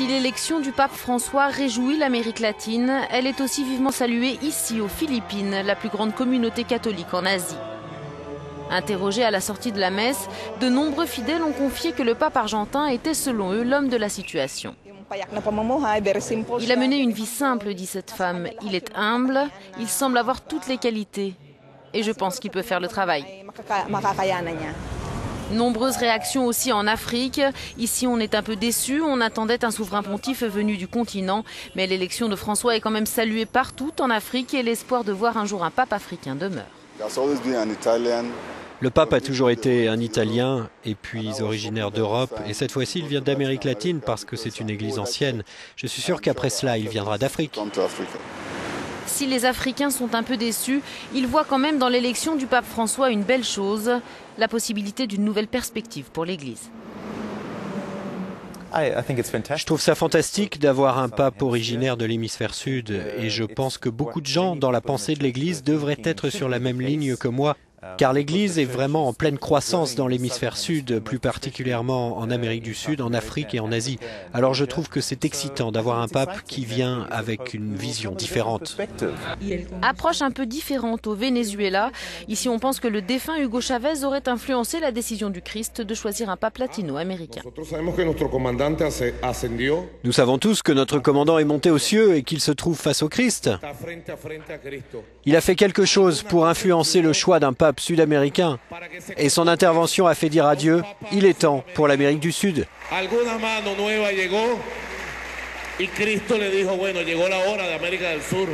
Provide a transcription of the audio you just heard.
Si l'élection du pape François réjouit l'Amérique latine, elle est aussi vivement saluée ici, aux Philippines, la plus grande communauté catholique en Asie. Interrogés à la sortie de la messe, de nombreux fidèles ont confié que le pape argentin était selon eux l'homme de la situation. Il a mené une vie simple, dit cette femme. Il est humble, il semble avoir toutes les qualités. Et je pense qu'il peut faire le travail. Nombreuses réactions aussi en Afrique. Ici, on est un peu déçus. On attendait un souverain pontife venu du continent. Mais l'élection de François est quand même saluée partout en Afrique et l'espoir de voir un jour un pape africain demeure. Le pape a toujours été un Italien et puis originaire d'Europe. Et cette fois-ci, il vient d'Amérique latine parce que c'est une église ancienne. Je suis sûr qu'après cela, il viendra d'Afrique. Si les Africains sont un peu déçus, ils voient quand même dans l'élection du pape François une belle chose, la possibilité d'une nouvelle perspective pour l'Église. Je trouve ça fantastique d'avoir un pape originaire de l'hémisphère sud et je pense que beaucoup de gens dans la pensée de l'Église devraient être sur la même ligne que moi. Car l'Église est vraiment en pleine croissance dans l'hémisphère sud, plus particulièrement en Amérique du Sud, en Afrique et en Asie. Alors je trouve que c'est excitant d'avoir un pape qui vient avec une vision différente. Approche un peu différente au Venezuela. Ici, on pense que le défunt Hugo Chavez aurait influencé la décision du Christ de choisir un pape latino-américain. Nous savons tous que notre commandant est monté aux cieux et qu'il se trouve face au Christ. Il a fait quelque chose pour influencer le choix d'un pape sud-américain. Et son intervention a fait dire à Dieu, il est temps pour l'Amérique du Sud. Alguna mano nueva llegó y Cristo le dijo, bueno, llegó la hora de América del Sur.